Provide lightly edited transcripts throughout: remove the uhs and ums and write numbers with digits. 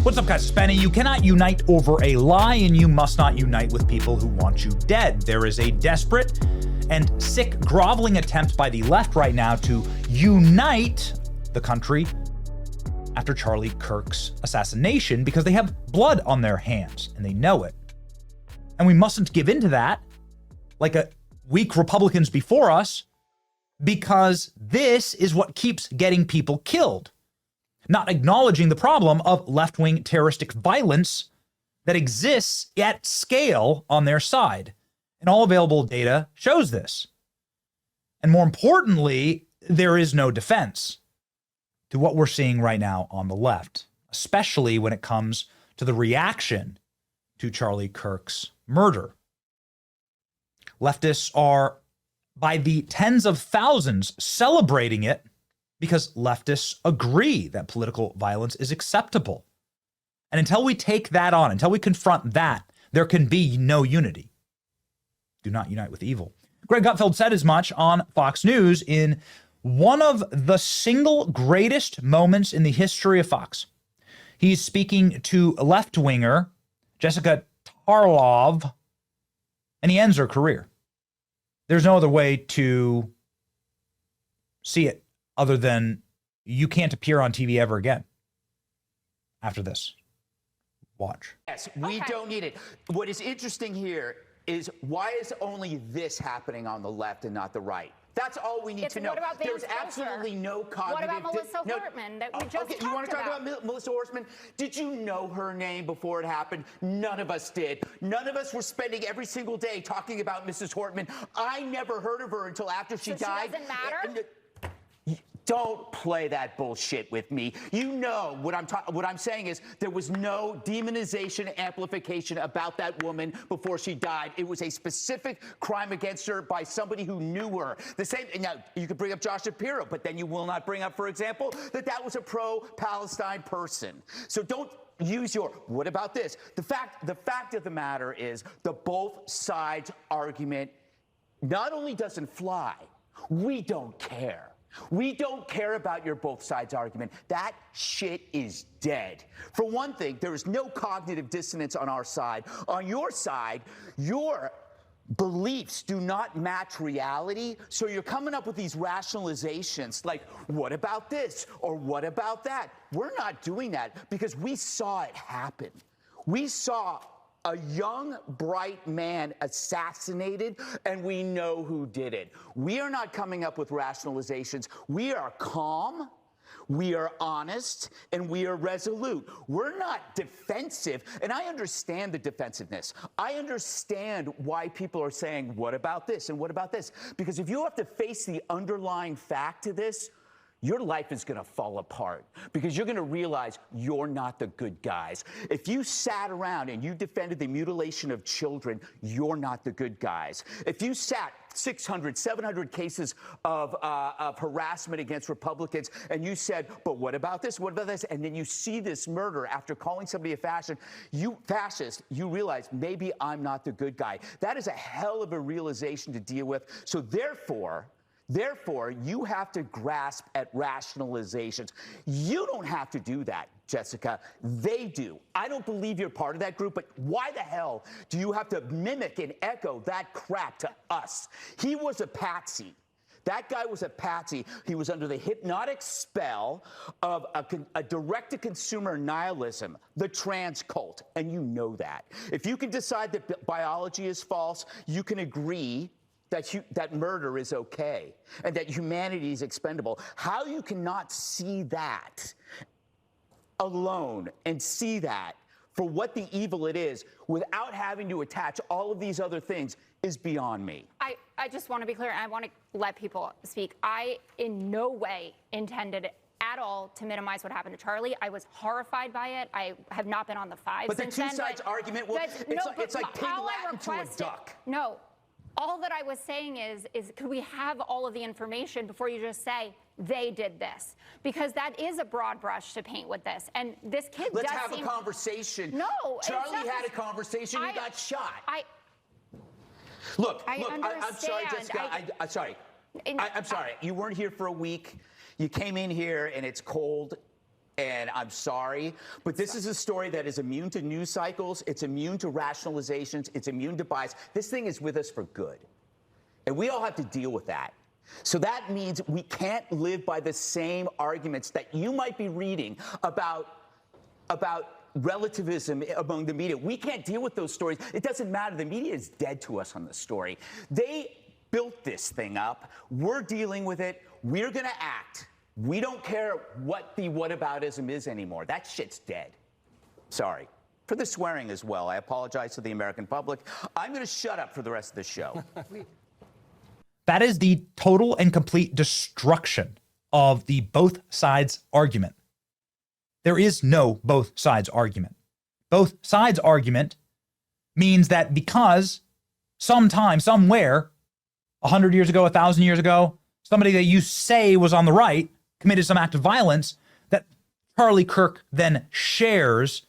What's up, guys? It's Benny. You cannot unite over a lie, and you must not unite with people who want you dead. There is a desperate and sick, groveling attempt by the left right now to unite the country after Charlie Kirk's assassination because they have blood on their hands, and they know it. And we mustn't give in to that like weak Republicans before us, because this is what keeps getting people killed. Not acknowledging the problem of left-wing terroristic violence that exists at scale on their side. And all available data shows this. And more importantly, there is no defense to what we're seeing right now on the left, especially when it comes to the reaction to Charlie Kirk's murder. Leftists are, by the tens of thousands, celebrating it because leftists agree that political violence is acceptable. And until we take that on, until we confront that, there can be no unity. Do not unite with evil. Greg Gutfeld said as much on Fox News in one of the single greatest moments in the history of Fox. He's speaking to left-winger Jessica Tarlov, and he ends her career. There's no other way to see it other than you can't appear on TV ever again after this. Watch. Yes, we don't need it. What is interesting here is why is only this happening on the left and not the right? That's all we need to know. There's absolutely no cognitive... What about Melissa Hortman that we just talked about? You want to talk about Melissa Hortman? Did you know her name before it happened? None of us did. None of us were spending every single day talking about Mrs. Hortman. I never heard of her until after she died. She doesn't matter? Don't play that bullshit with me. You know what I'm saying is there was no demonization, amplification about that woman before she died. It was a specific crime against her by somebody who knew her. The same. Now you could bring up Josh Shapiro, but then you will not bring up, for example, that was a pro-Palestine person. So don't use your. What about this? The fact of the matter is the both sides argument not only doesn't fly. We don't care. We don't care about your both sides argument. That shit is dead. For one thing, there is no cognitive dissonance on our side. On your side, your beliefs do not match reality, so you're coming up with these rationalizations like, what about this or what about that? We're not doing that because we saw it happen. We saw a young, bright man assassinated, and we know who did it. We are not coming up with rationalizations. We are calm, we are honest, and we are resolute. We're not defensive, and I understand the defensiveness. I understand why people are saying, what about this and what about this? Because if you have to face the underlying fact to this, your life is going to fall apart because you're going to realize you're not the good guys. If you sat around and you defended the mutilation of children, you're not the good guys. If you sat 600, 700 cases of harassment against Republicans and you said, but what about this? What about this? And then you see this murder after calling somebody a fascist, you realize maybe I'm not the good guy. That is a hell of a realization to deal with. So therefore, you have to grasp at rationalizations. You don't have to do that, Jessica. They do. I don't believe you're part of that group, but why the hell do you have to mimic and echo that crap to us? He was a patsy. That guy was a patsy. He was under the hypnotic spell of a direct-to-consumer nihilism, the trans cult, and you know that. If you can decide that biology is false, you can agree that murder is okay and that humanity is expendable. How you cannot see that alone and see that for what the evil it is without having to attach all of these other things is beyond me. I just want to be clear, and I want to let people speak. I in no way intended at all to minimize what happened to Charlie. I was horrified by it. I have not been on the five but since the two then. sides argument, well, it's like pig Latin to a duck. No. All that I was saying is could we have all of the information before you just say they did this? Because that is a broad brush to paint with this. And this kid Let's have a conversation. No. Charlie had a conversation. He got shot. Look, I'm sorry, Jessica. I'm sorry. I'm sorry. You weren't here for a week. You came in here and it's cold. And I'm sorry, but this is a story that is immune to news cycles. It's immune to rationalizations. It's immune to bias. This thing is with us for good. And we all have to deal with that. So that means we can't live by the same arguments that you might be reading about relativism among the media. We can't deal with those stories. It doesn't matter. The media is dead to us on this story. They built this thing up. We're dealing with it. We're going to act. We don't care what the whataboutism is anymore. That shit's dead. Sorry. For the swearing as well. I apologize to the American public. I'm going to shut up for the rest of the show. That is the total and complete destruction of the both sides argument. There is no both sides argument. Both sides argument means that because sometime, somewhere, 100 years ago, 1,000 years ago, somebody that you say was on the right committed some act of violence, that Charlie Kirk then shares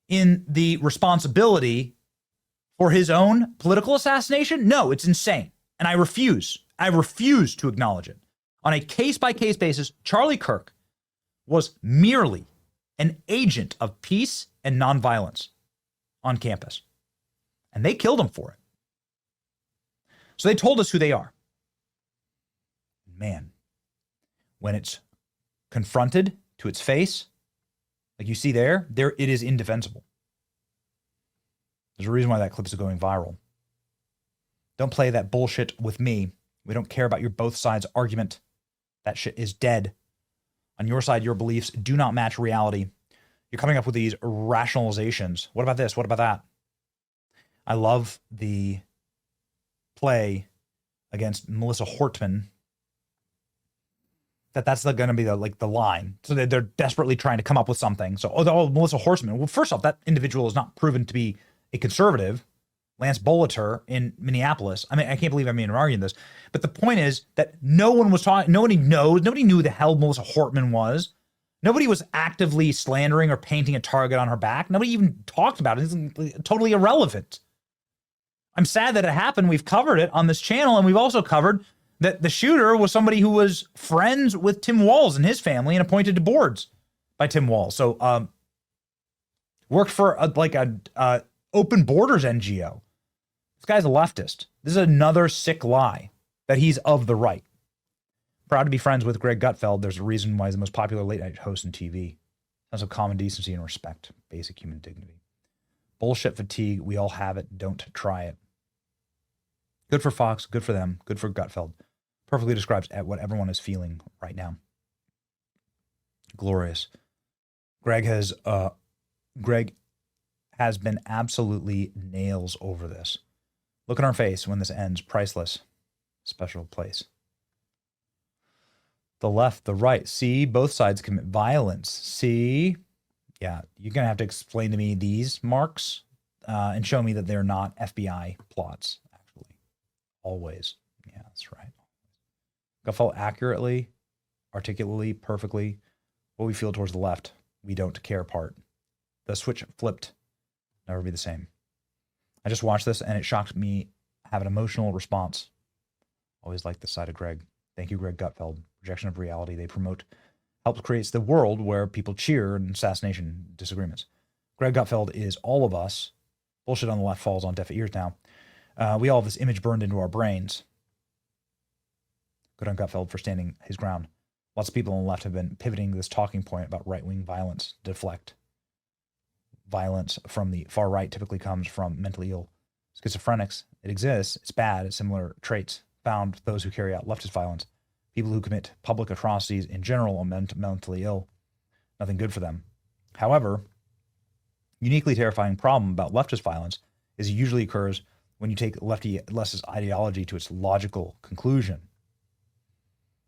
in the responsibility for his own political assassination? No, it's insane. And I refuse to acknowledge it. On a case-by-case basis, Charlie Kirk was merely an agent of peace and nonviolence on campus. And they killed him for it. So they told us who they are. Man, when it's confronted to its face, like you see there, it is indefensible. There's a reason why that clip is going viral. Don't play that bullshit with me. We don't care about your both sides argument. That shit is dead. On your side, your beliefs do not match reality. You're coming up with these rationalizations. What about this? What about that? I love the play against Melissa Hortman. That's going to be the line. So they're desperately trying to come up with something. So, Melissa Hortman. Well, first off, that individual is not proven to be a conservative. Lance Boliter in Minneapolis. I mean, I can't believe I'm even arguing this. But the point is that no one was talking. Nobody knew the hell Melissa Hortman was. Nobody was actively slandering or painting a target on her back. Nobody even talked about it. It's totally irrelevant. I'm sad that it happened. We've covered it on this channel, and we've also covered that the shooter was somebody who was friends with Tim Walz and his family and appointed to boards by Tim Walz. So worked for a Open Borders NGO. This guy's a leftist. This is another sick lie that he's of the right. Proud to be friends with Greg Gutfeld. There's a reason why he's the most popular late night host in TV. Sense of common decency and respect. Basic human dignity. Bullshit fatigue. We all have it. Don't try it. Good for Fox. Good for them. Good for Gutfeld. Perfectly describes what everyone is feeling right now. Glorious. Greg has been absolutely nails over this. Look at our face when this ends. Priceless. Special place. The left, the right. See, both sides commit violence. See? Yeah, you're going to have to explain to me these marks and show me that they're not FBI plots, actually. Always. Yeah, that's right. Gutfeld accurately, articulately, perfectly, what we feel towards the left. We don't care part. The switch flipped. Never be the same. I just watched this and it shocked me. Have an emotional response. Always like the side of Greg. Thank you, Greg Gutfeld. Projection of reality they promote helps creates the world where people cheer in assassination disagreements. Greg Gutfeld is all of us. Bullshit on the left falls on deaf ears now. We all have this image burned into our brains. Good on Gutfeld for standing his ground. Lots of people on the left have been pivoting this talking point about right-wing violence to deflect. Violence from the far right typically comes from mentally ill schizophrenics. It exists. It's bad. It's similar traits found with those who carry out leftist violence. People who commit public atrocities in general are mentally ill. Nothing good for them. However, uniquely terrifying problem about leftist violence is it usually occurs when you take leftist ideology to its logical conclusion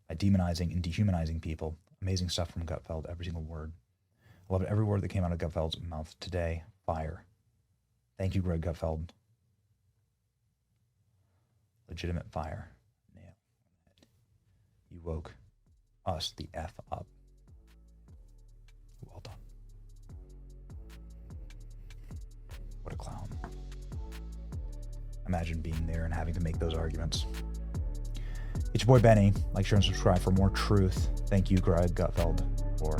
by demonizing and dehumanizing people. Amazing stuff from Gutfeld, every single word. I love every word that came out of Gutfeld's mouth today. Fire. Thank you, Greg Gutfeld. Legitimate fire. Nail. You woke us the F up. Well done. What a clown. Imagine being there and having to make those arguments. It's your boy Benny. Like, share, and subscribe for more truth. Thank you, Greg Gutfeld, for